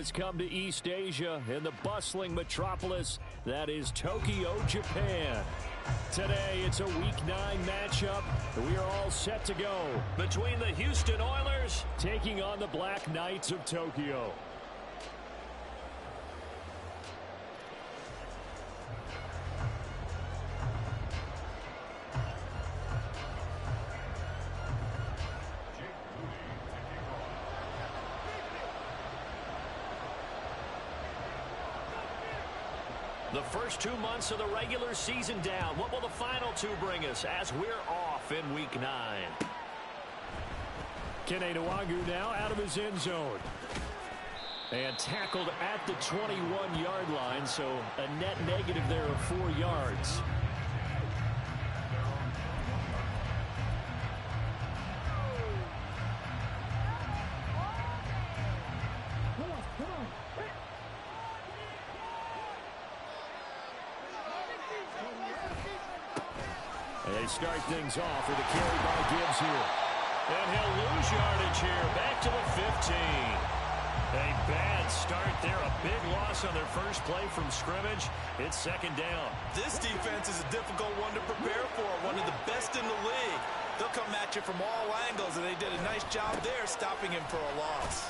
has come to East Asia in the bustling metropolis that is Tokyo, Japan. Today, it's a Week 9 matchup. We are all set to go between the Houston Oilers taking on the Black Knights of Tokyo. The first 2 months of the regular season down. What will the final 2 bring us as we're off in Week 9? Kene Nwagu now out of his end zone. And tackled at the 21-yard line, so a net negative there of 4 yards. They start things off with a carry by Gibbs here. And he'll lose yardage here. Back to the 15. A bad start there. A big loss on their first play from scrimmage. It's second down. This defense is a difficult one to prepare for. One of the best in the league. They'll come at you from all angles, and they did a nice job there stopping him for a loss.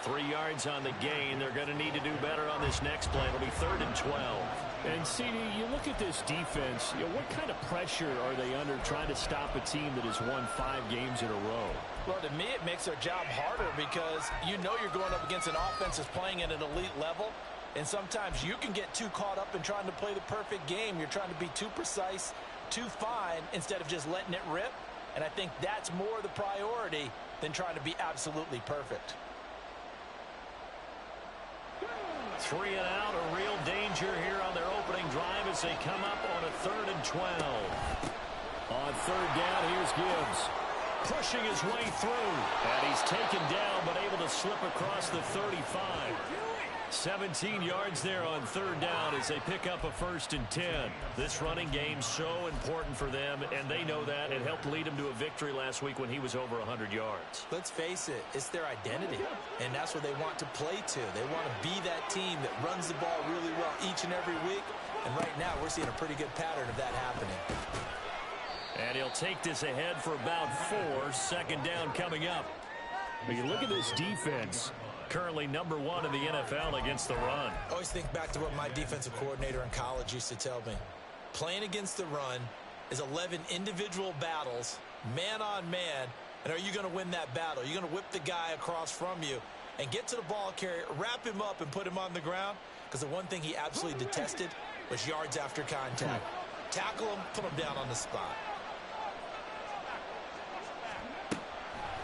3 yards on the gain. They're going to need to do better on this next play. It'll be 3rd and 12. And, CD, you look at this defense, what kind of pressure are they under trying to stop a team that has won 5 games in a row? Well, to me, it makes their job harder because you know you're going up against an offense that's playing at an elite level, and sometimes you can get too caught up in trying to play the perfect game. You're trying to be too precise, too fine, instead of just letting it rip, and I think that's more the priority than trying to be absolutely perfect. 3 and out, a real danger here on their opening drive as they come up on a 3rd and 12. On 3rd down, here's Gibbs. Pushing his way through. And he's taken down, but able to slip across the 35. 17 yards there on 3rd down as they pick up a 1st and 10. This running game's so important for them, and they know that. It helped lead them to a victory last week when he was over 100 yards. Let's face it, it's their identity, and that's what they want to play to. They want to be that team that runs the ball really well each and every week, and right now we're seeing a pretty good pattern of that happening. And he'll take this ahead for about 4. 2nd down coming up. But you look at this defense. Currently number 1 in the NFL against the run. I always think back to what my defensive coordinator in college used to tell me. Playing against the run is 11 individual battles, man on man, and are you going to win that battle? You're going to whip the guy across from you and get to the ball carrier, wrap him up, and put him on the ground? Because the one thing he absolutely detested was yards after contact. Tackle him, put him down on the spot.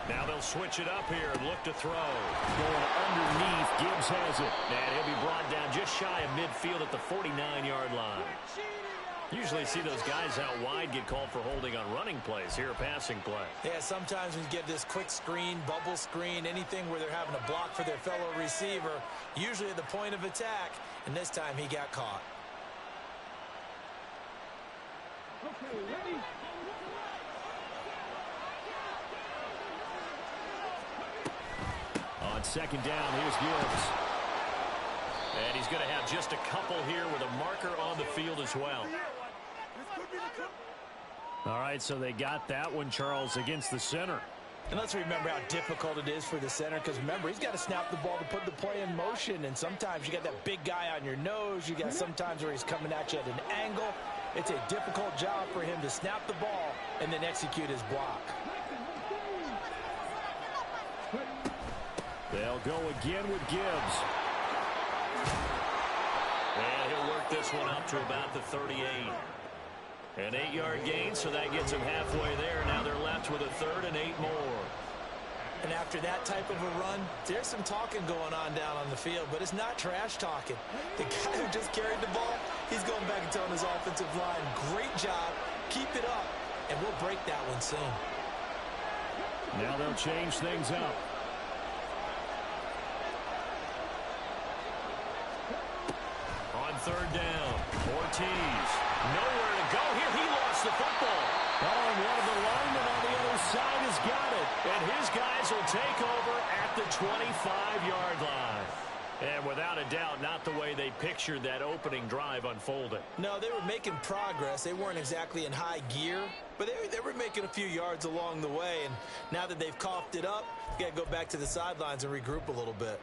Now they'll switch it up here and look to throw. Going underneath, Gibbs has it. And he'll be brought down just shy of midfield at the 49-yard line. Usually see those guys out wide get called for holding on running plays. Here a passing play. Yeah, sometimes when you get this quick screen, bubble screen, anything where they're having a block for their fellow receiver, usually at the point of attack, and this time he got caught. Okay, ready? On 2nd down, here's Gibbs. And he's going to have just a couple here with a marker on the field as well. All right, so they got that one, Charles, against the center. And let's remember how difficult it is for the center, because remember, he's got to snap the ball to put the play in motion, and sometimes you got that big guy on your nose. You got sometimes where he's coming at you at an angle. It's a difficult job for him to snap the ball and then execute his block. They'll go again with Gibbs. And he'll work this one up to about the 38. An 8-yard gain, so that gets them halfway there. Now they're left with a 3rd and 8 more. And after that type of a run, there's some talking going on down on the field, but it's not trash talking. The guy who just carried the ball, he's going back and telling his offensive line, great job, keep it up, and we'll break that one soon. Now they'll change things up. On 3rd down, Ortiz. Nowhere to go here. He lost the football. Oh, and one of the linemen on the other side has got it. And his guys will take over at the 25-yard line. And without a doubt, not the way they pictured that opening drive unfolding. No, they were making progress. They weren't exactly in high gear, but they were making a few yards along the way. And now that they've coughed it up, you got to go back to the sidelines and regroup a little bit.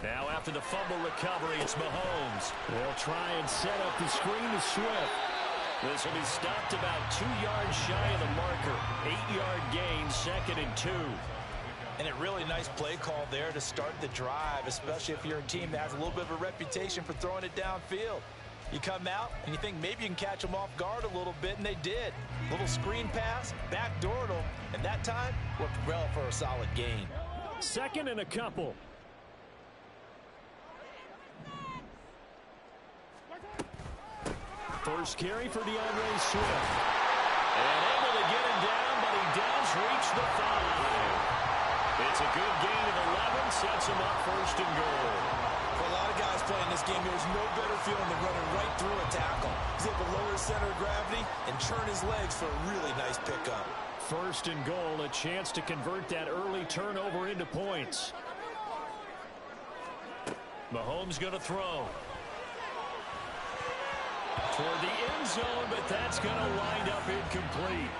Now after the fumble recovery, it's Mahomes. They'll try and set up the screen to Swift. This will be stopped about 2 yards shy of the marker. 8-yard gain, 2nd and 2. And a really nice play call there to start the drive, especially if you're a team that has a little bit of a reputation for throwing it downfield. You come out and you think maybe you can catch them off guard a little bit, and they did. Little screen pass, backdoored them, and that time worked well for a solid gain. 2nd and a couple. First carry for DeAndre Swift. And able to get him down, but he does reach the 5. It's a good gain of 11, sets him up 1st and goal. For a lot of guys playing this game, there's no better feeling than running right through a tackle. He's able to lower his center of gravity and turn his legs for a really nice pickup. 1st and goal, a chance to convert that early turnover into points. Mahomes going to throw. Toward the end zone, but that's going to wind up incomplete.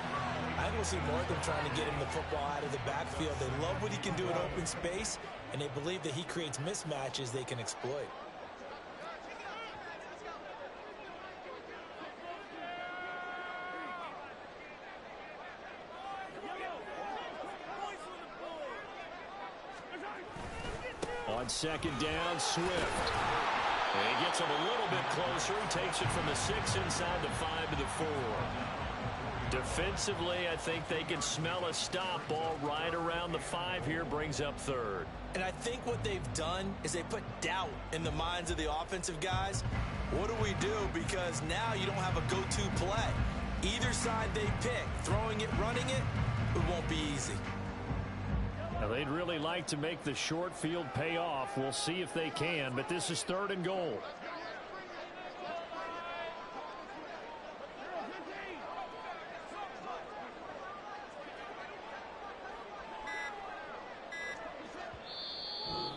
I think we'll see more of them trying to get him the football out of the backfield. They love what he can do in open space, and they believe that he creates mismatches they can exploit. On 2nd down, Swift. And he gets him a little bit closer. He takes it from the 6 inside the 5 to the 4. Defensively, I think they can smell a stop. Ball right around the 5 here, brings up 3rd. And I think what they've done is they put doubt in the minds of the offensive guys. What do we do? Because now you don't have a go-to play. Either side they pick, throwing it, running it, it won't be easy. Now, they'd really like to make the short field pay off. We'll see if they can, but this is 3rd and goal.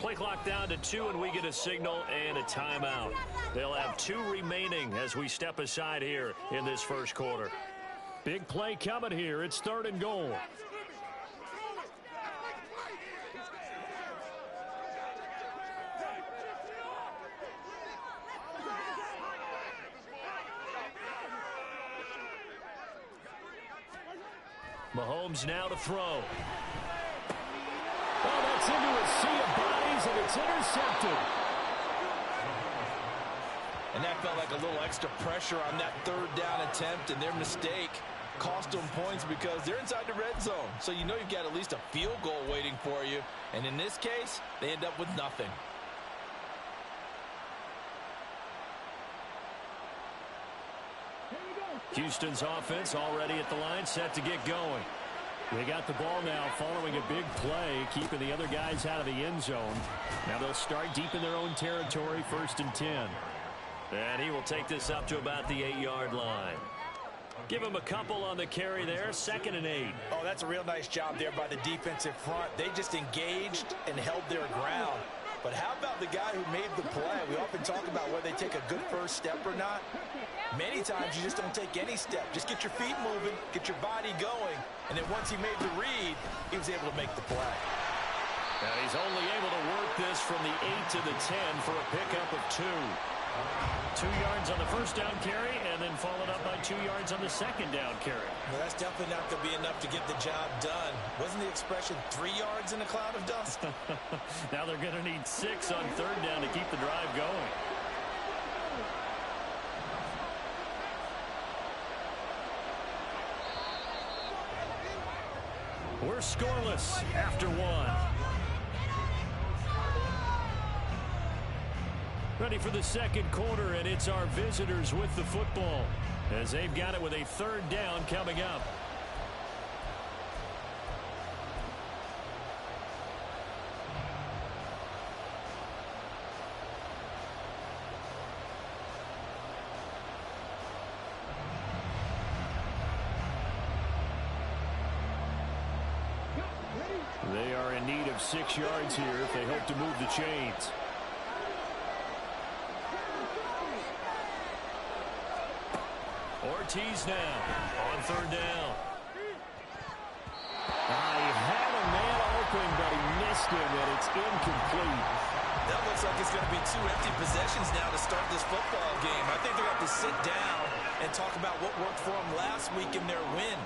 Play clock down to 2, and we get a signal and a timeout. They'll have 2 remaining as we step aside here in this 1st quarter. Big play coming here. It's 3rd and goal. Mahomes now to throw. Oh, that's into a sea of bodies, and it's intercepted. And that felt like a little extra pressure on that 3rd down attempt, and their mistake cost them points because they're inside the red zone. So you know you've got at least a field goal waiting for you. And in this case, they end up with nothing. Houston's offense already at the line, set to get going. They got the ball now following a big play, keeping the other guys out of the end zone. Now they'll start deep in their own territory, 1st and 10. And he will take this up to about the 8-yard line. Give him a couple on the carry there, 2nd and 8. Oh, that's a real nice job there by the defensive front. They just engaged and held their ground. But how about the guy who made the play? We often talk about whether they take a good first step or not. Many times you just don't take any step. Just get your feet moving, get your body going, and then once he made the read, he was able to make the play. Now he's only able to work this from the 8 to the 10 for a pickup of 2. 2 yards on the 1st down carry, and then followed up by 2 yards on the 2nd down carry. Well, that's definitely not going to be enough to get the job done. Wasn't the expression 3 yards in a cloud of dust? Now they're going to need 6 on 3rd down to keep the drive going. We're scoreless after 1. Ready for the 2nd quarter, and it's our visitors with the football as they've got it with a 3rd down coming up. They are in need of 6 yards here if they hope to move the chains. Ortiz now on 3rd down. He had a man open, but he missed him, and it's incomplete. That looks like it's going to be 2 empty possessions now to start this football game. I think they're going to have to sit down and talk about what worked for them last week in their win.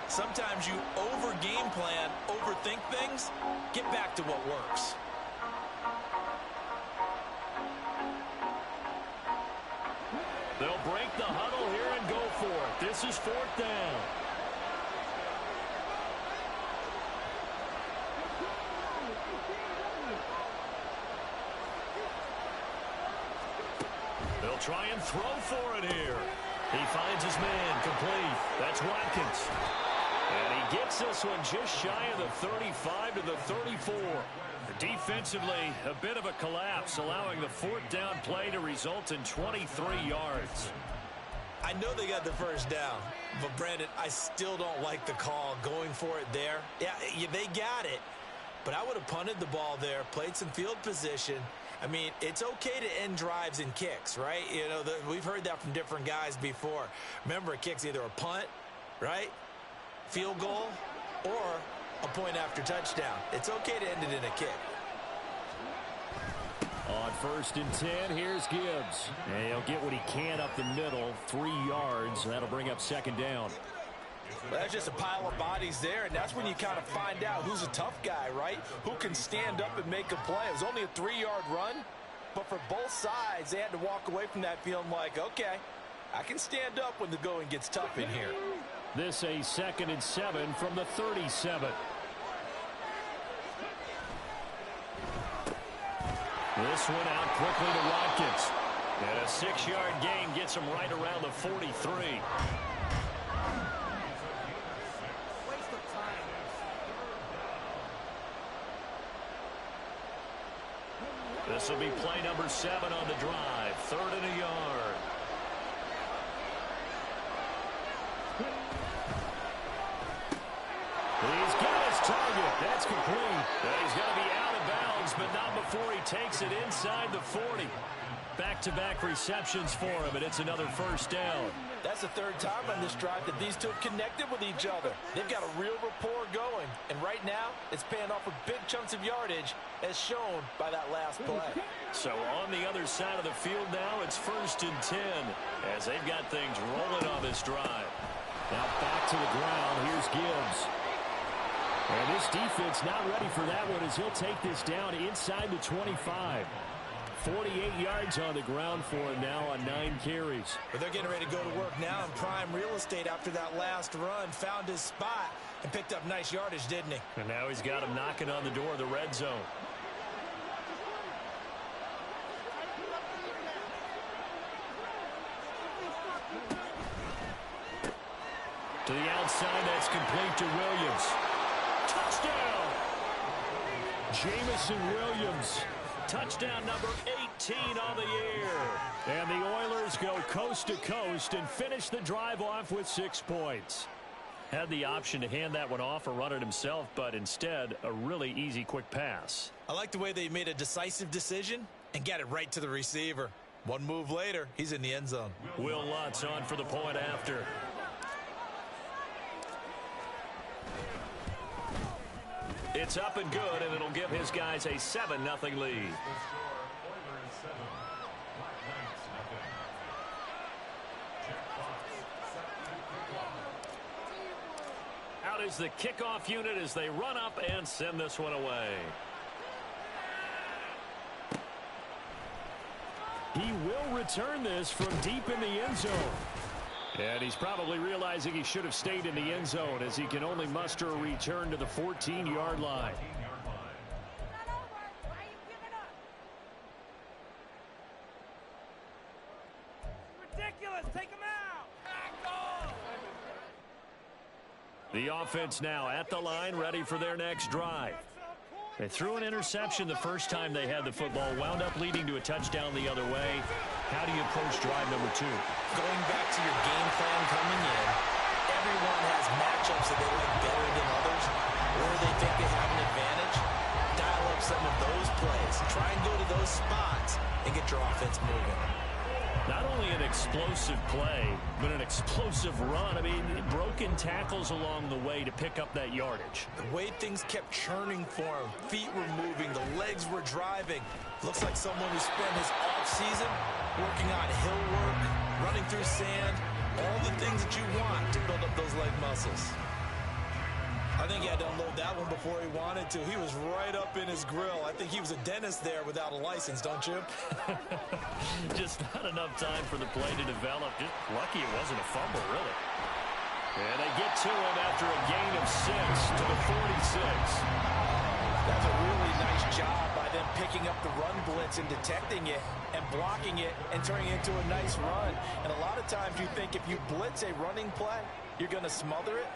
Sometimes you over-game plan, overthink things. Get back to what works. They'll break the huddle here and go for it. This is 4th down. They'll try and throw for it here. He finds his man complete. That's Watkins. And he gets this one just shy of the 35 to the 34. Defensively, a bit of a collapse, allowing the 4th down play to result in 23 yards. I know they got the 1st down, but Brandon, I still don't like the call going for it there. Yeah, they got it, but I would have punted the ball there, played some field position. I mean, it's okay to end drives and kicks, right? You know, we've heard that from different guys before. Remember, a kick's either a punt, right, field goal, or a point after touchdown. It's okay to end it in a kick. On 1st and 10, here's Gibbs. And he'll get what he can up the middle, 3 yards. That'll bring up 2nd down. Well, that's just a pile of bodies there, and that's when you kind of find out who's a tough guy, right? Who can stand up and make a play. It was only a 3-yard run, but for both sides, they had to walk away from that feeling like, okay, I can stand up when the going gets tough in here. This a 2nd and 7 from the 37. This one out quickly to Watkins. And a 6-yard gain gets him right around the 43. This will be play number 7 on the drive. 3rd and a yard. He's got his target. That's complete. He's going to be out of bounds, but not before he takes it inside the 40. Back-to-back receptions for him, and it's another 1st down. That's the 3rd time on this drive that these two have connected with each other. They've got a real rapport going, and right now it's paying off with big chunks of yardage, as shown by that last play. So on the other side of the field now, it's 1st and 10, as they've got things rolling on this drive. Now back to the ground. Here's Gibbs. And this defense not ready for that one, as he'll take this down inside the 25. 48 yards on the ground for him now on 9 carries. But they're getting ready to go to work now in prime real estate after that last run. Found his spot and picked up nice yardage, didn't he? And now he's got him knocking on the door of the red zone. To the outside, that's complete to Williams. Touchdown! Jamison Williams. Touchdown number 18 on the year. And the Oilers go coast to coast and finish the drive off with 6 points. Had the option to hand that one off or run it himself, but instead a really easy quick pass. I like the way they made a decisive decision and got it right to the receiver. One move later, he's in the end zone. Will Lutz on for the point after. It's up and good, and it'll give his guys a 7-0 lead. Out is the kickoff unit as they run up and send this one away. He will return this from deep in the end zone. And he's probably realizing he should have stayed in the end zone, as he can only muster a return to the 14-yard line. Ridiculous. Take him out. The offense now at the line, ready for their next drive. They threw an interception the first time they had the football, wound up leading to a touchdown the other way. How do you approach drive number 2? Going back to your game plan coming in, everyone has matchups that they like better than others, or they think they have an advantage. plays. Try and go to those spots and get your offense moving. Not only an explosive play, but an explosive run. I mean, broken tackles along the way to pick up that yardage. The way things kept churning for him, feet were moving, the legs were driving. Looks like someone who spent his offseason working on hill work, running through sand, all the things that you want to build up those leg muscles. I think he had to unload that one before he wanted to. He was right up in his grill. I think he was a dentist there without a license, don't you? Just not enough time for the play to develop. Just lucky it wasn't a fumble, really. And they get to him after a gain of 6 to the 46. That's a really nice job by them picking up the run blitz and detecting it and blocking it and turning it into a nice run. And a lot of times you think if you blitz a running play, you're going to smother it.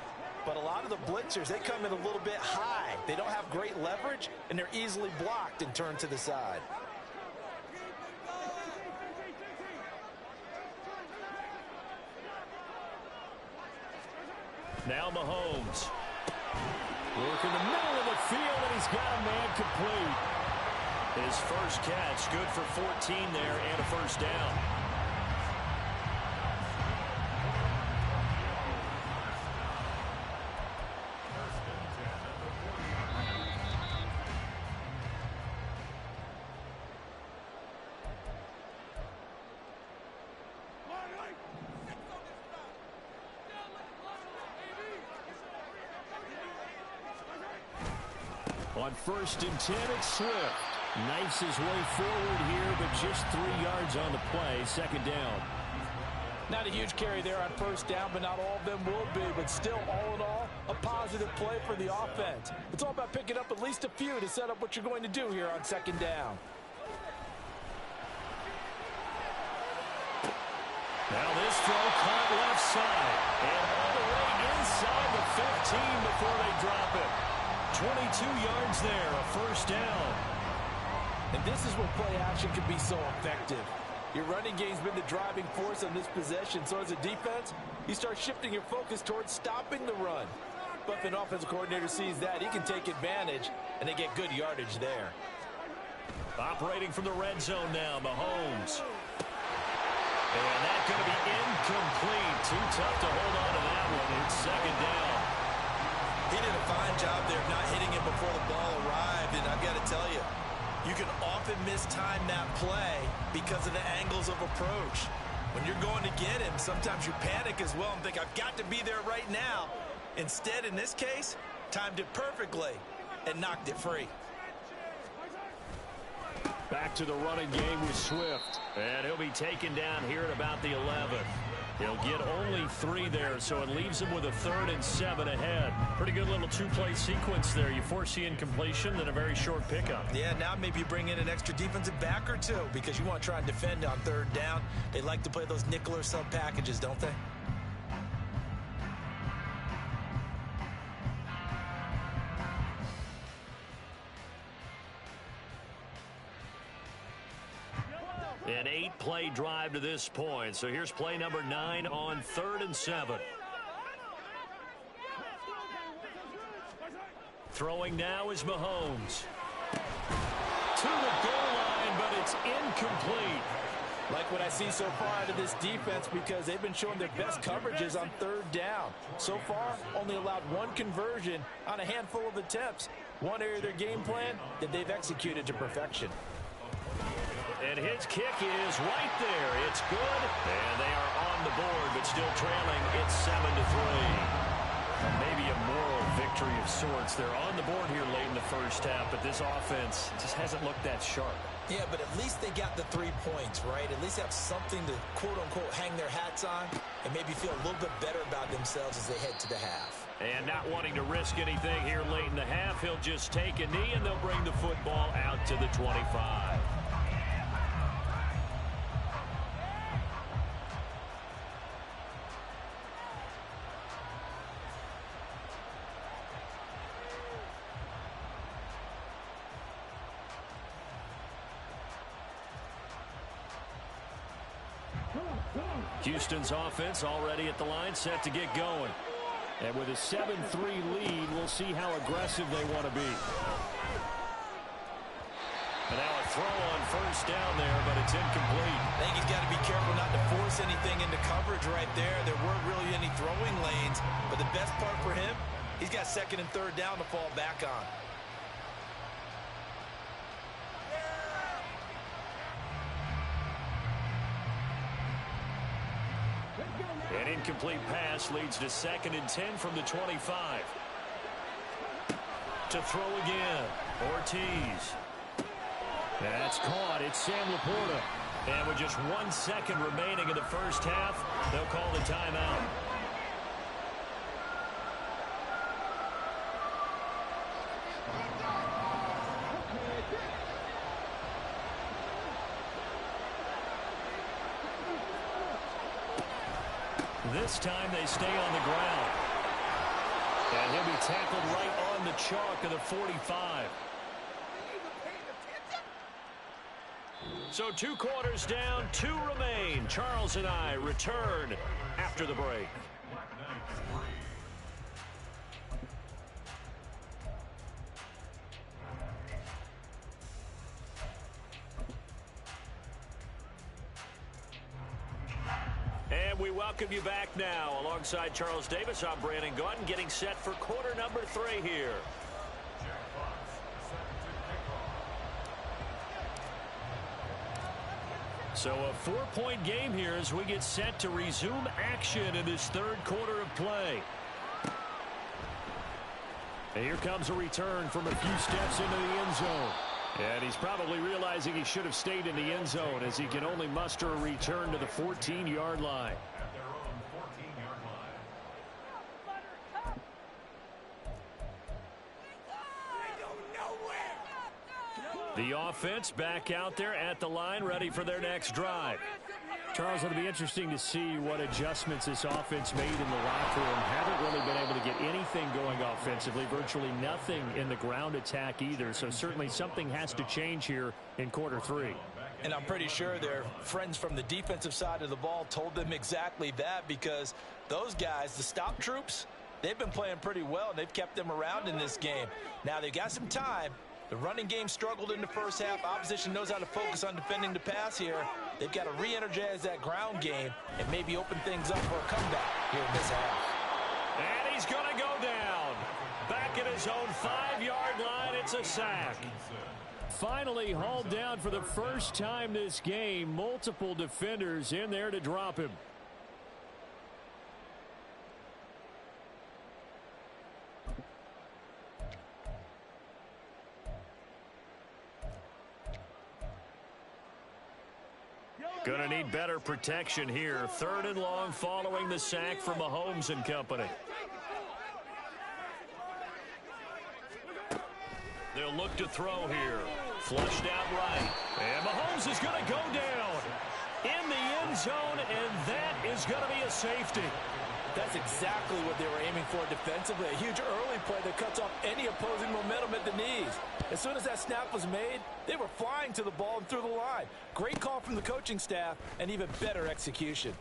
But a lot of the blitzers, they come in a little bit high. They don't have great leverage, and they're easily blocked and turned to the side. Now Mahomes. Work in the middle of the field, and he's got a man complete. His first catch, good for 14 there and a first down. On 1st and 10, it's Swift. Knifes his way forward here, but just 3 yards on the play. Second down. Not a huge carry there on first down, but not all of them will be. But still, all in all, a positive play for the offense. It's all about picking up at least a few to set up what you're going to do here on second down. Now this throw caught left side. And all the way inside the 15 before they drop it. 22 yards there, a first down. And this is where play action can be so effective. Your running game's been the driving force on this possession. So as a defense, you start shifting your focus towards stopping the run. But if an offensive coordinator sees that, he can take advantage, and they get good yardage there. Operating from the red zone now, Mahomes. And that's going to be incomplete. Too tough to hold on to that one. It's second down. He did a fine job there of not hitting it before the ball arrived, and I've got to tell you, you can often mistime that play because of the angles of approach. When you're going to get him, sometimes you panic as well and think, I've got to be there right now. Instead, in this case, timed it perfectly and knocked it free. Back to the running game with Swift. And he'll be taken down here at about the 11. He'll get only 3 there, so it leaves him with a 3rd and 7 ahead. Pretty good little 2-play sequence there. You force the incompletion, then a very short pickup. Yeah, now maybe you bring in an extra defensive back or two because you want to try and defend on 3rd down. They like to play those nickel or sub packages, don't they? An 8-play drive to this point. So here's play number 9 on 3rd and 7. Throwing now is Mahomes. To the goal line, but it's incomplete. Like what I see so far out of this defense because they've been showing their best coverages on 3rd down. So far, only allowed 1 conversion on a handful of attempts. One area of their game plan that they've executed to perfection. And his kick is right there. It's good. And they are on the board, but still trailing. It's 7-3. Maybe a moral victory of sorts. They're on the board here late in the first half, but this offense just hasn't looked that sharp. Yeah, but at least they got the 3 points, right? At least have something to, quote-unquote, hang their hats on and maybe feel a little bit better about themselves as they head to the half. And not wanting to risk anything here late in the half, he'll just take a knee, and they'll bring the football out to the 25. Houston's offense already at the line, set to get going. And with a 7-3 lead, we'll see how aggressive they want to be. And now a throw on first down there, but it's incomplete. I think he's got to be careful not to force anything into coverage right there. There weren't really any throwing lanes, but the best part for him, he's got second and third down to fall back on. An incomplete pass leads to 2nd and 10 from the 25. To throw again, Ortiz. That's caught. It's Sam Laporta. And with just 1 second remaining in the first half, they'll call the timeout. This time they stay on the ground. And he'll be tackled right on the chalk of the 45. So 2 quarters down, 2 remain. Charles and I return after the break. And we welcome you back now. Alongside Charles Davis, I'm Brandon Gaudin, getting set for quarter number 3 here. So a 4-point game here as we get set to resume action in this 3rd quarter of play. And here comes a return from a few steps into the end zone. And he's probably realizing he should have stayed in the end zone as he can only muster a return to the 14-yard line. The offense back out there at the line, ready for their next drive. Charles, it'll be interesting to see what adjustments this offense made in the locker room. Haven't really been able to get anything going offensively, virtually nothing in the ground attack either. So certainly something has to change here in quarter 3. And I'm pretty sure their friends from the defensive side of the ball told them exactly that, because those guys, the stop troops, they've been playing pretty well, and they've kept them around in this game. Now they've got some time. The running game struggled in the first half. Opposition knows how to focus on defending the pass here. They've got to re-energize that ground game and maybe open things up for a comeback here in this half. And he's going to go down. Back at his own 5-yard line, it's a sack. Finally hauled down for the first time this game. Multiple defenders in there to drop him. Gonna need better protection here. 3rd and long following the sack from Mahomes and company. They'll look to throw here. Flushed out right. And Mahomes is gonna go down in the end zone, and that is gonna be a safety. That's exactly what they were aiming for defensively. A huge early play that cuts off any opposing momentum at the knees. As soon as that snap was made, they were flying to the ball and through the line. Great call from the coaching staff, and even better execution.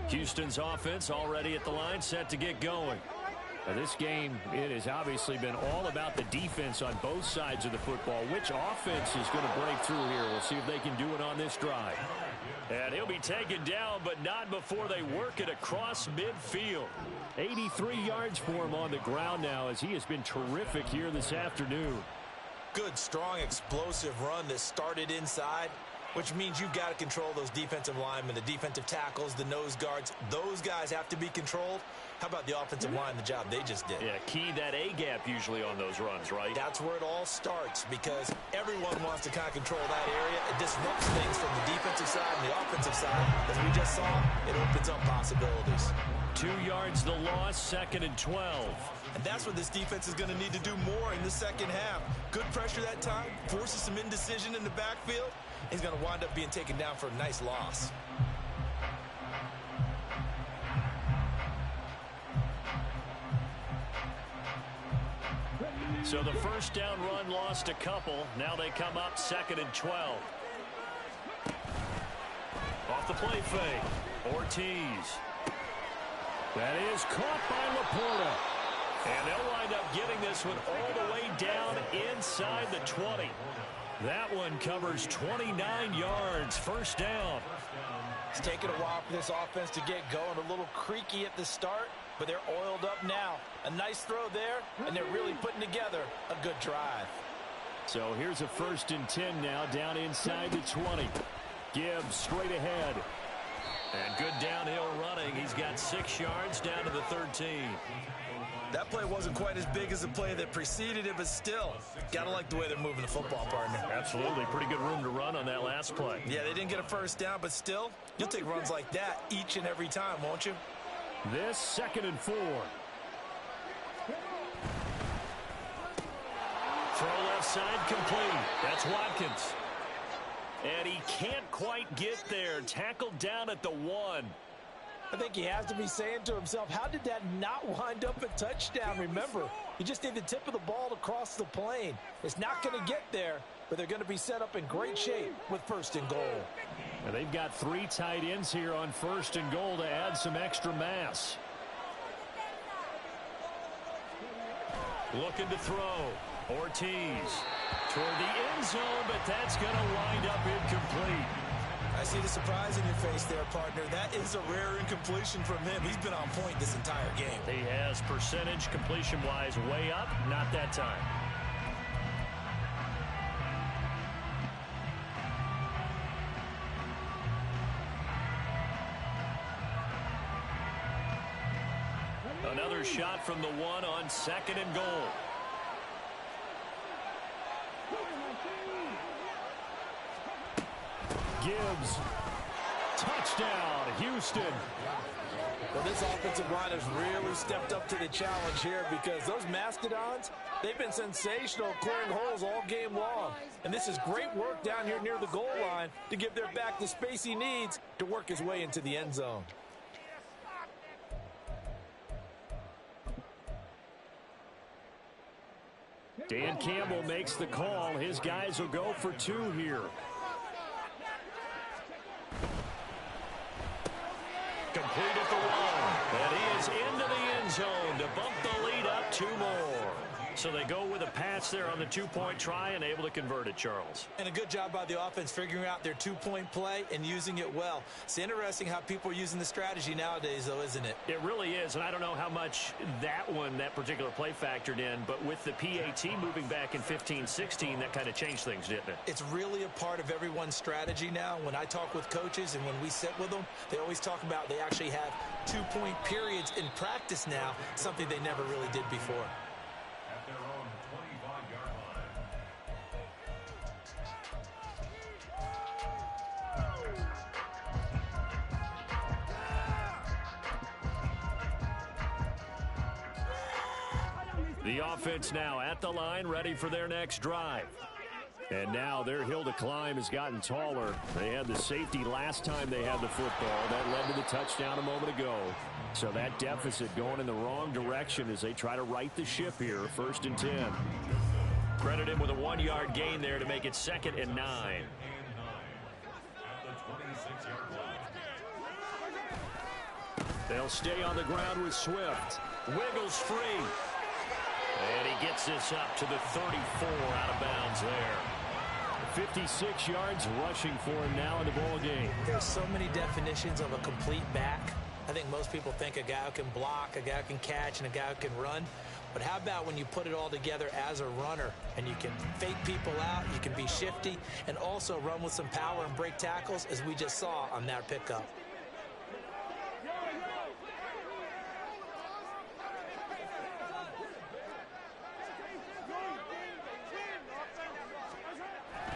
Houston's offense already at the line, set to get going. Now this game, it has obviously been all about the defense on both sides of the football. Which offense is going to break through here? We'll see if they can do it on this drive. And he'll be taken down, but not before they work it across midfield. 83 yards for him on the ground now, as he has been terrific here this afternoon. Good, strong, explosive run that started inside, which means you've got to control those defensive linemen, the defensive tackles, the nose guards. Those guys have to be controlled. How about the offensive line, the job they just did? Yeah, key that A-gap usually on those runs, right? That's where it all starts, because everyone wants to kind of control that area. It disrupts things from the defensive side and the offensive side. As we just saw, it opens up possibilities. 2 yards the loss, 2nd and 12. And that's what this defense is going to need to do more in the second half. Good pressure that time, forces some indecision in the backfield. He's going to wind up being taken down for a nice loss. So the first down run lost a couple. Now they come up 2nd and 12. Off the play fake. Ortiz. That is caught by Laporta. And they'll wind up getting this one all the way down inside the 20. That one covers 29 yards. First down. It's taken a while for this offense to get going. A little creaky at the start, but they're oiled up now. A nice throw there, and they're really putting together a good drive. So here's a 1st and 10 now, down inside the 20. Gibbs straight ahead. And good downhill running. He's got 6 yards down to the 13. That play wasn't quite as big as the play that preceded it, but still, gotta like the way they're moving the football, partner. Absolutely. Pretty good room to run on that last play. Yeah, they didn't get a first down, but still, you'll take runs like that each and every time, won't you? This 2nd and 4. Throw left side complete. That's Watkins. And he can't quite get there. Tackled down at the 1. I think he has to be saying to himself, how did that not wind up a touchdown? Remember, you just need the tip of the ball to cross the plane. It's not going to get there, but they're going to be set up in great shape with 1st and goal. And they've got 3 tight ends here on 1st and goal to add some extra mass. Looking to throw. Ortiz toward the end zone, but that's going to wind up incomplete. I see the surprise in your face there, partner. That is a rare incompletion from him. He's been on point this entire game. He has percentage completion-wise way up, not that time. Another shot from the 1 on 2nd and goal. Gibbs. Touchdown, Houston. Well, this offensive line has really stepped up to the challenge here because those Mastodons, they've been sensational clearing holes all game long. And this is great work down here near the goal line to give their back the space he needs to work his way into the end zone. Dan Campbell makes the call. His guys will go for 2 here. Complete at the 1. And he is into the end zone to bump the lead up 2 more. So they go with a pass there on the 2-point try and able to convert it, Charles. And a good job by the offense figuring out their 2-point play and using it well. It's interesting how people are using the strategy nowadays, though, isn't it? It really is, and I don't know how much that particular play factored in, but with the PAT moving back in 15-16, that kind of changed things, didn't it? It's really a part of everyone's strategy now. When I talk with coaches and when we sit with them, they always talk about they actually have 2-point periods in practice now, something they never really did before. The offense now at the line, ready for their next drive. And now their hill to climb has gotten taller. They had the safety last time they had the football. That led to the touchdown a moment ago. So that deficit going in the wrong direction as they try to right the ship here. 1st and 10. Credit him with a 1-yard gain there to make it 2nd and 9. They'll stay on the ground with Swift. Wiggles free. And he gets this up to the 34 out of bounds there. 56 yards rushing for him now in the ball game. There's so many definitions of a complete back. I think most people think a guy who can block, a guy who can catch, and a guy who can run. But how about when you put it all together as a runner and you can fake people out, you can be shifty, and also run with some power and break tackles, as we just saw on that pickup.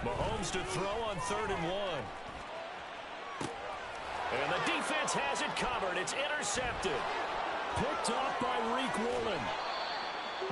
Mahomes to throw on 3rd and 1. And the defense has it covered. It's intercepted. Picked off by Reek Woolen.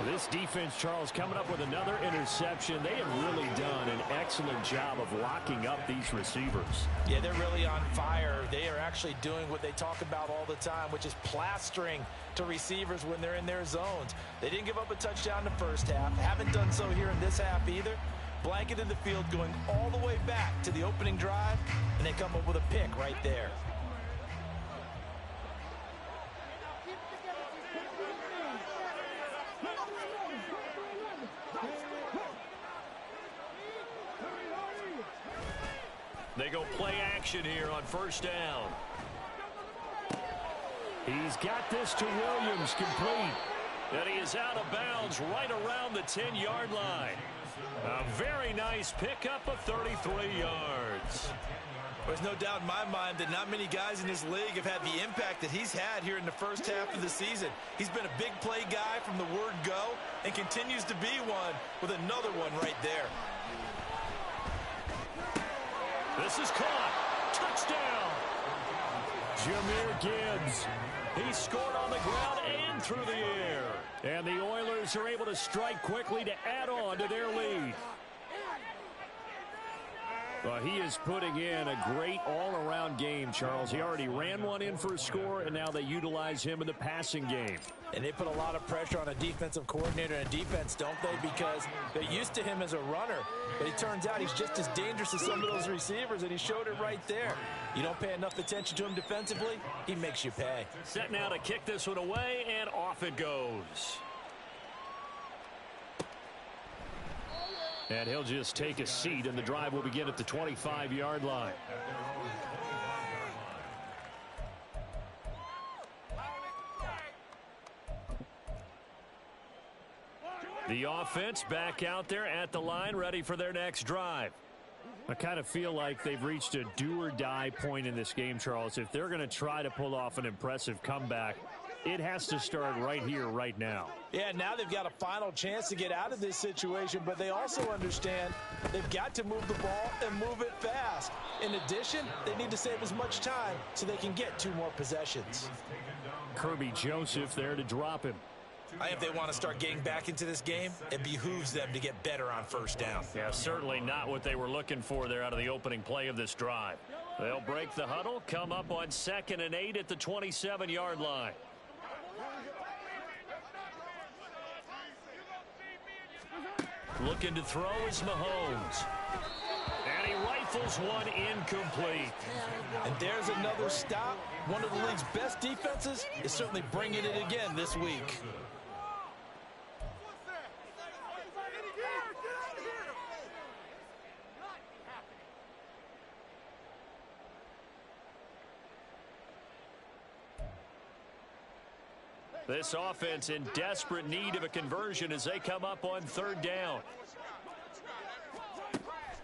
This defense, Charles, coming up with another interception. They have really done an excellent job of locking up these receivers. Yeah, they're really on fire. They are actually doing what they talk about all the time, which is plastering to receivers when they're in their zones. They didn't give up a touchdown in the first half. Haven't done so here in this half either. Blanketed the field going all the way back to the opening drive, and they come up with a pick right there. They go play action here on first down. He's got this to Williams, complete. And he is out of bounds right around the 10-yard line. A very nice pickup of 33 yards. There's no doubt in my mind that not many guys in this league have had the impact that he's had here in the first half of the season. He's been a big play guy from the word go and continues to be one with another one right there. This is caught. Touchdown. Jahmyr Gibbs. He scored on the ground and through the air. And the Oilers are able to strike quickly to add on to their lead. Well, he is putting in a great all-around game, Charles. He already ran one in for a score, and now they utilize him in the passing game. And they put a lot of pressure on a defensive coordinator and defense, don't they? Because they're used to him as a runner. But it turns out he's just as dangerous as some of those receivers, and he showed it right there. You don't pay enough attention to him defensively, he makes you pay. Set now to kick this one away, and off it goes. And he'll just take a seat, and the drive will begin at the 25-yard line. The offense back out there at the line, ready for their next drive. I kind of feel like they've reached a do-or-die point in this game, Charles. If they're going to try to pull off an impressive comeback, it has to start right here, right now. Yeah, now they've got a final chance to get out of this situation, but they also understand they've got to move the ball and move it fast. In addition, they need to save as much time so they can get 2 more possessions. Kirby Joseph there to drop him. If they want to start getting back into this game, it behooves them to get better on first down. Yeah, certainly not what they were looking for there out of the opening play of this drive. They'll break the huddle, come up on 2nd and 8 at the 27-yard line. Looking to throw is Mahomes. And he rifles one incomplete. And there's another stop. One of the league's best defenses is certainly bringing it again this week. This offense in desperate need of a conversion as they come up on 3rd down.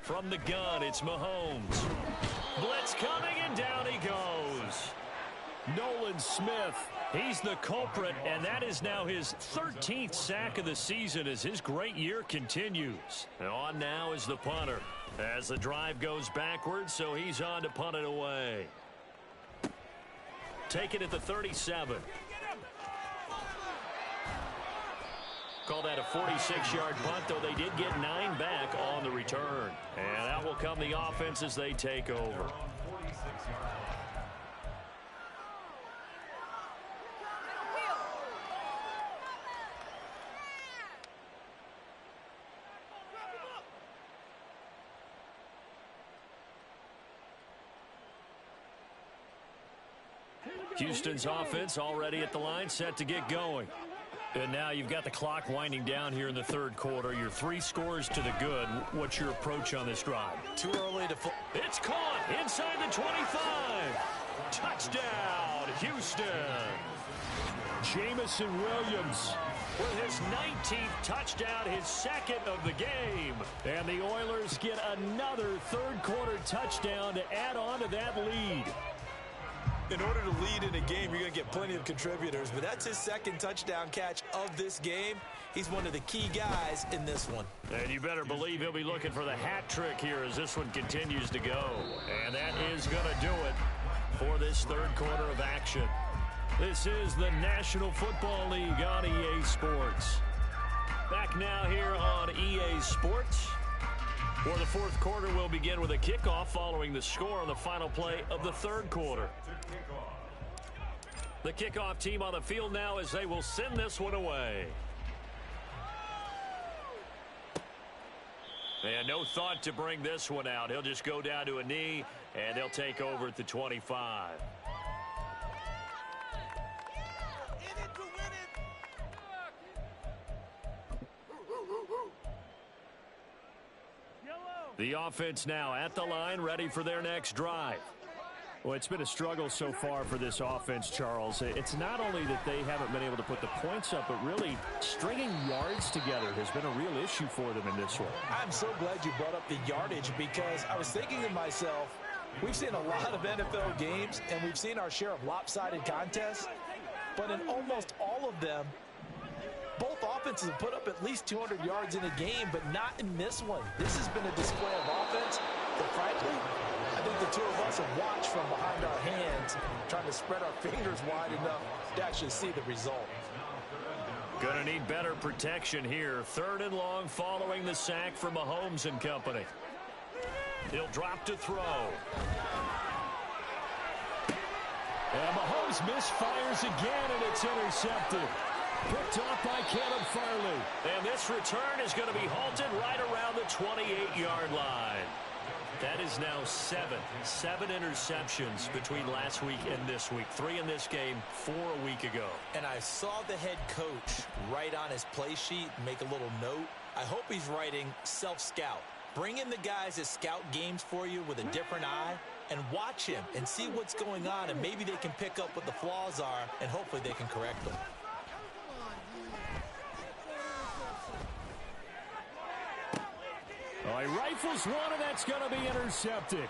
From the gun, it's Mahomes. Blitz coming, and down he goes. Nolan Smith, he's the culprit, and that is now his 13th sack of the season as his great year continues. And on now is the punter as the drive goes backwards, so he's on to punt it away. Take it at the 37. Call that a 46-yard punt, though they did get 9 back on the return. And out will come the offense as they take over. Houston's offense already at the line, set to get going. And now you've got the clock winding down here in the 3rd quarter. Your 3 scores to the good. What's your approach on this drive? Too early to... It's caught inside the 25. Touchdown, Houston. Jamison Williams with his 19th touchdown, his 2nd of the game. And the Oilers get another 3rd quarter touchdown to add on to that lead. In order to lead in a game, you're going to get plenty of contributors, but that's his 2nd touchdown catch of this game. He's one of the key guys in this one. And you better believe he'll be looking for the hat trick here as this one continues to go. And that is going to do it for this 3rd quarter of action. This is the National Football League on EA Sports. Back now here on EA Sports. For the fourth quarter, we'll begin with a kickoff following the score on the final play of the third quarter. The kickoff team on the field now as they will send this one away. And no thought to bring this one out. He'll just go down to a knee, and they'll take over at the 25. The offense now at the line, ready for their next drive. Well, it's been a struggle so far for this offense, Charles. It's not only that they haven't been able to put the points up, but really stringing yards together has been a real issue for them in this one. I'm so glad you brought up the yardage because I was thinking to myself, we've seen a lot of NFL games, and we've seen our share of lopsided contests, but in almost all of them, both offenses have put up at least 200 yards in a game, but not in this one. This has been a display of offense that, frankly, I think the two of us have watched from behind our hands, trying to spread our fingers wide enough to actually see the result. Gonna need better protection here. Third and long following the sack from Mahomes and company. He'll drop to throw. And Mahomes misfires again, and it's intercepted. Picked off by Caleb Farley. And this return is going to be halted right around the 28-yard line. That is now seven interceptions between last week and this week. 3 in this game, 4 a week ago. And I saw the head coach write on his play sheet, make a little note. I hope he's writing self-scout. Bring in the guys that scout games for you with a different eye and watch him and see what's going on, and maybe they can pick up what the flaws are, and hopefully they can correct them. Oh, he rifles one, and that's going to be intercepted.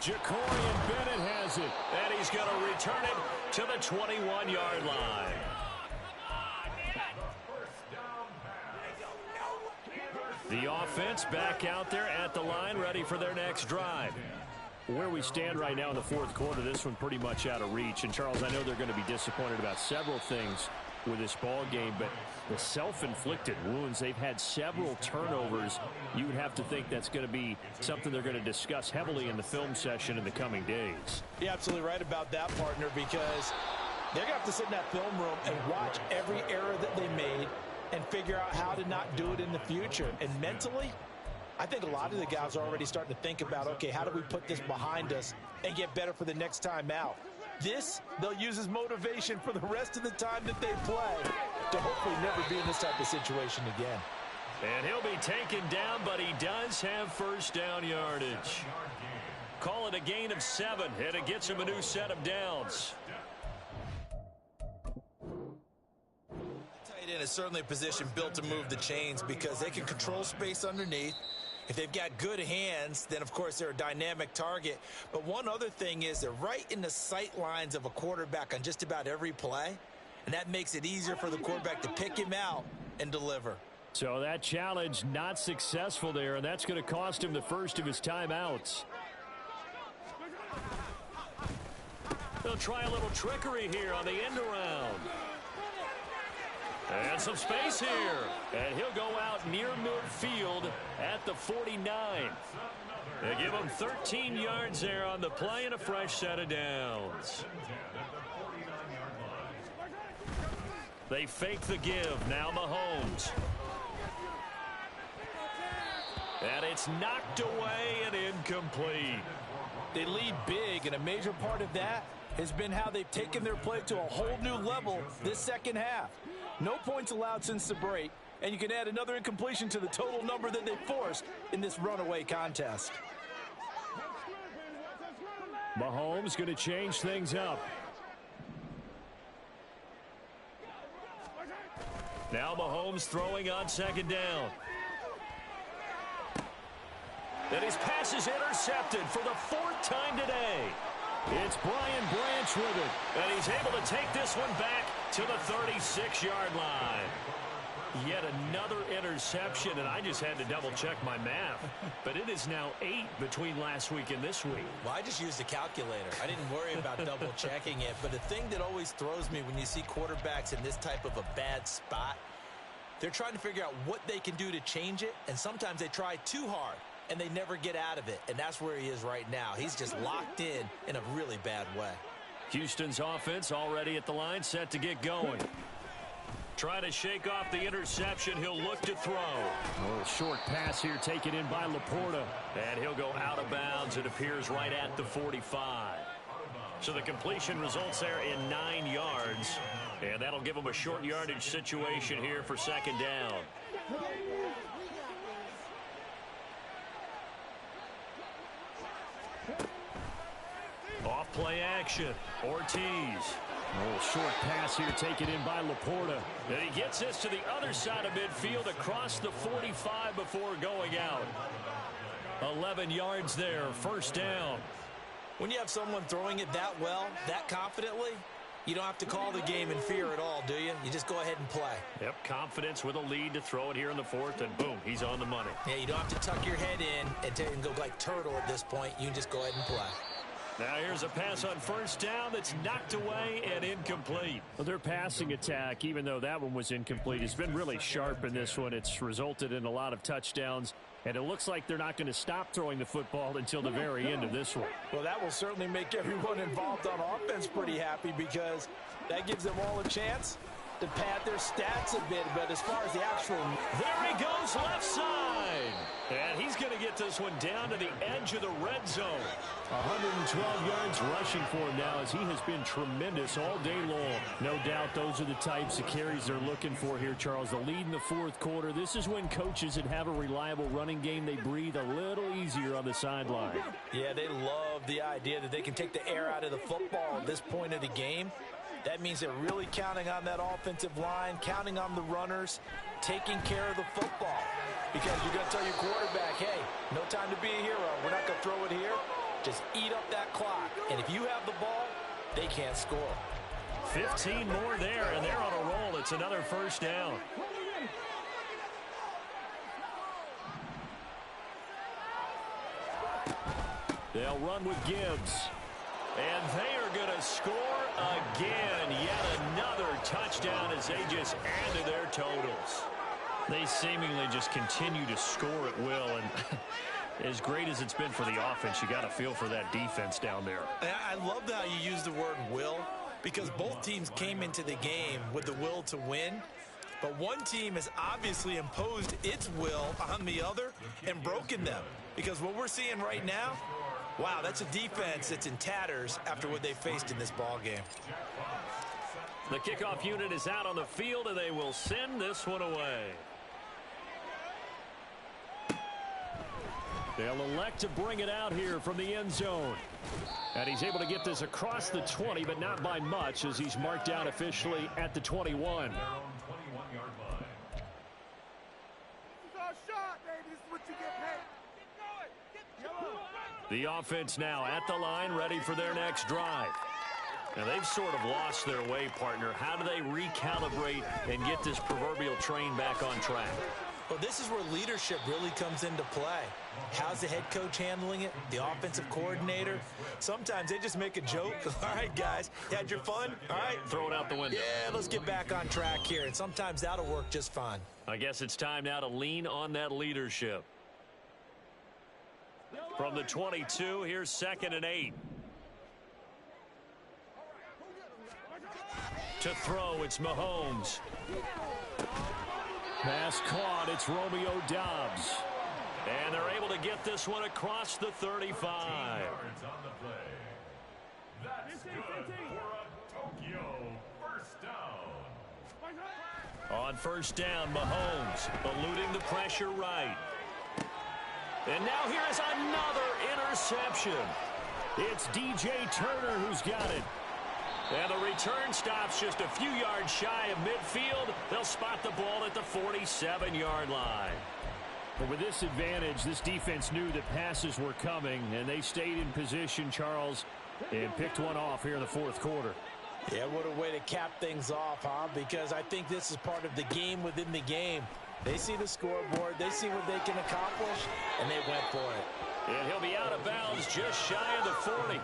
Jacorian Bennett has it, and he's going to return it to the 21-yard line. The offense back out there at the line, ready for their next drive. Where we stand right now in the fourth quarter, this one pretty much out of reach. And, Charles, I know they're going to be disappointed about several things with this ball game, but the self-inflicted wounds, they've had several turnovers. You would have to think that's going to be something they're going to discuss heavily in the film session in the coming days. You're absolutely right about that, partner, because they're going to have to sit in that film room and watch every error that they made and figure out how to not do it in the future. And mentally, I think a lot of the guys are already starting to think about, okay, how do we put this behind us and get better for the next time out? This, they'll use as motivation for the rest of the time that they play to hopefully never be in this type of situation again. And he'll be taken down, but he does have first down yardage. Call it a gain of 7, and it gets him a new set of downs. Tight end is certainly a position built to move the chains because they can control space underneath. If they've got good hands, then, of course, they're a dynamic target. But one other thing is they're right in the sight lines of a quarterback on just about every play, and that makes it easier for the quarterback to pick him out and deliver. So that challenge not successful there, and that's going to cost him the first of his timeouts. They'll try a little trickery here on the end around. And some space here. And he'll go out near midfield at the 49. They give him 13 yards there on the play and a fresh set of downs. They fake the give. Now Mahomes. And it's knocked away and incomplete. They lead big, and a major part of that has been how they've taken their play to a whole new level this second half. No points allowed since the break, and you can add another incompletion to the total number that they forced in this runaway contest. Mahomes going to change things up. Now Mahomes throwing on second down. And his pass is intercepted for the 4th time today. It's Brian Branch with it. And he's able to take this one back to the 36-yard line. Yet another interception, and I just had to double-check my math. But it is now 8 between last week and this week. Well, I just used a calculator. I didn't worry about double-checking it. But the thing that always throws me when you see quarterbacks in this type of a bad spot They're trying to figure out what they can do to change it, and sometimes they try too hard, and they never get out of it, and that's where he is right now. He's just locked in a really bad way. Houston's offense already at the line, set to get going. Trying to shake off the interception. He'll look to throw. A little short pass here taken in by Laporta. And he'll go out of bounds. It appears right at the 45. So the completion results there in 9 yards. And that'll give him a short yardage situation here for second down. Off play action. Ortiz. A little short pass here taken in by Laporta. And he gets this to the other side of midfield across the 45 before going out. 11 yards there, first down. When you have someone throwing it that well, that confidently, you don't have to call the game in fear at all, do you? You just go ahead and play. Yep, confidence with a lead to throw it here in the fourth, and boom, he's on the money. Yeah, you don't have to tuck your head in and go like turtle at this point. You can just go ahead and play. Now here's a pass on first down that's knocked away and incomplete. Well, their passing attack, even though that one was incomplete, has been really sharp in this one. It's resulted in a lot of touchdowns, and it looks like they're not going to stop throwing the football until the very end of this one. Well, that will certainly make everyone involved on offense pretty happy, because that gives them all a chance to pad their stats a bit. But as far as the actual... There he goes, left side. And he's going to get this one down to the edge of the red zone. 112 yards rushing for him now, as he has been tremendous all day long. No doubt those are the types of carries they're looking for here, Charles. The lead in the fourth quarter. This is when coaches that have a reliable running game, they breathe a little easier on the sideline. Yeah, they love the idea that they can take the air out of the football at this point of the game. That means they're really counting on that offensive line, counting on the runners, taking care of the football. Because you're going to tell your quarterback, hey, no time to be a hero. We're not going to throw it here. Just eat up that clock. And if you have the ball, they can't score. 15 more there, and they're on a roll. It's another first down. They'll run with Gibbs. And they are going to score again. Yet another touchdown as they just add to their totals. They seemingly just continue to score at will. And as great as it's been for the offense, you got to feel for that defense down there. I love how you use the word will, because both teams came into the game with the will to win. But one team has obviously imposed its will on the other and broken them. Because what we're seeing right now, wow, that's a defense that's in tatters after what they faced in this ball game. The kickoff unit is out on the field, and they will send this one away. They'll elect to bring it out here from the end zone. And he's able to get this across the 20, but not by much, as he's marked out officially at the 21. The offense now at the line, ready for their next drive. Now they've sort of lost their way, partner. How do they recalibrate and get this proverbial train back on track? Well, this is where leadership really comes into play. How's the head coach handling it? The offensive coordinator? Sometimes they just make a joke. All right, guys, you had your fun? All right. Throw it out the window. Yeah, let's get back on track here. And sometimes that'll work just fine. I guess it's time now to lean on that leadership. From the 22, here's 2nd and 8. To throw, it's Mahomes. Pass caught, it's Romeo Doubs. And they're able to get this one across the 35. On first down, Mahomes eluding the pressure right. And now here is another interception. It's DJ Turner who's got it. And the return stops just a few yards shy of midfield. They'll spot the ball at the 47-yard line. But with this advantage, this defense knew that passes were coming, and they stayed in position, Charles, and picked one off here in the fourth quarter. Yeah, what a way to cap things off, huh? Because I think this is part of the game within the game. They see the scoreboard, they see what they can accomplish, and they went for it. And he'll be out of bounds just shy of the 40.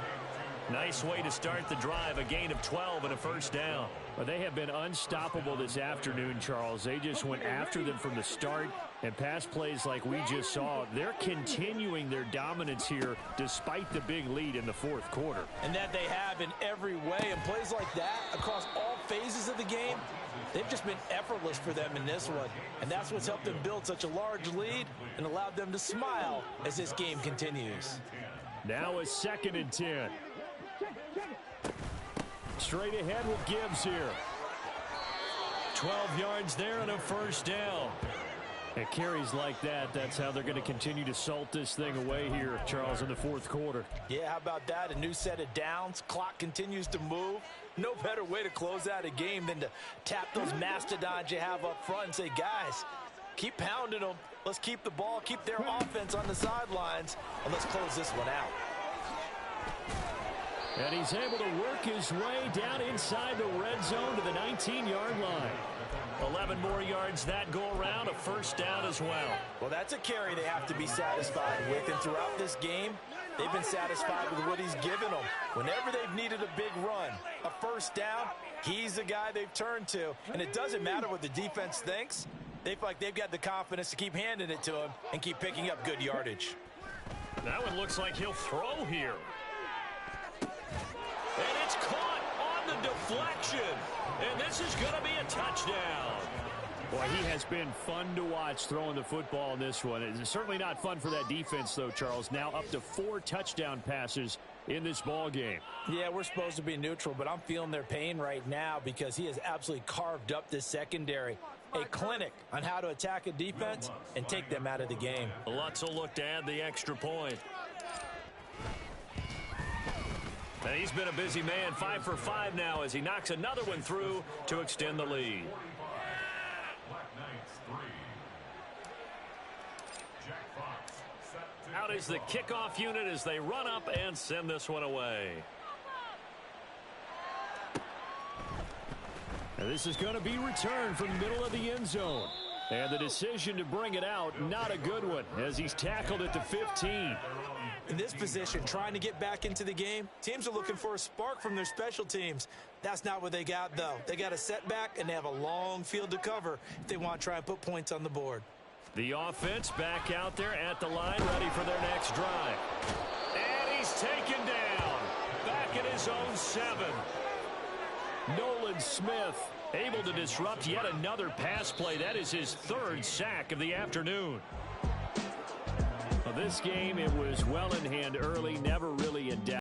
Nice way to start the drive, a gain of 12 and a first down. Well, they have been unstoppable this afternoon, Charles. They just went after them from the start, and pass plays like we just saw, they're continuing their dominance here despite the big lead in the fourth quarter. And that they have in every way, and plays like that across all phases of the game, they've just been effortless for them in this one. And that's what's helped them build such a large lead and allowed them to smile as this game continues. Now a 2nd and 10. Straight ahead with Gibbs here. 12 yards there and a first down. And carries like that, that's how they're going to continue to salt this thing away here, Charles, in the fourth quarter. Yeah, how about that? A new set of downs. Clock continues to move. No better way to close out a game than to tap those mastodons you have up front and say, guys, keep pounding them. Let's keep the ball, keep their offense on the sidelines, and let's close this one out. And he's able to work his way down inside the red zone to the 19-yard line. 11 more yards that go around, a first down as well. Well, that's a carry they have to be satisfied with, and throughout this game, they've been satisfied with what he's given them. Whenever they've needed a big run, a first down, he's the guy they've turned to. And it doesn't matter what the defense thinks. They feel like they've got the confidence to keep handing it to him and keep picking up good yardage. That one looks like he'll throw here. And it's caught on the deflection. And this is going to be a touchdown. Boy, he has been fun to watch throwing the football in this one. It's certainly not fun for that defense, though, Charles. Now up to 4 touchdown passes in this ball game. Yeah, we're supposed to be neutral, but I'm feeling their pain right now because he has absolutely carved up this secondary. A clinic on how to attack a defense and take them out of the game. Lutz will look to add the extra point. And he's been a busy man, 5 for 5 now as he knocks another one through to extend the lead. Out is the kickoff unit as they run up and send this one away. And this is going to be returned from the middle of the end zone. And the decision to bring it out, not a good one, as he's tackled at the 15. In this position, trying to get back into the game, teams are looking for a spark from their special teams. That's not what they got, though. They got a setback, and they have a long field to cover if they want to try and put points on the board. The offense back out there at the line, ready for their next drive. And he's taken down, back at his own 7. Nolan Smith able to disrupt yet another pass play. That is his 3rd sack of the afternoon. Well, this game, it was well in hand early, never really in doubt.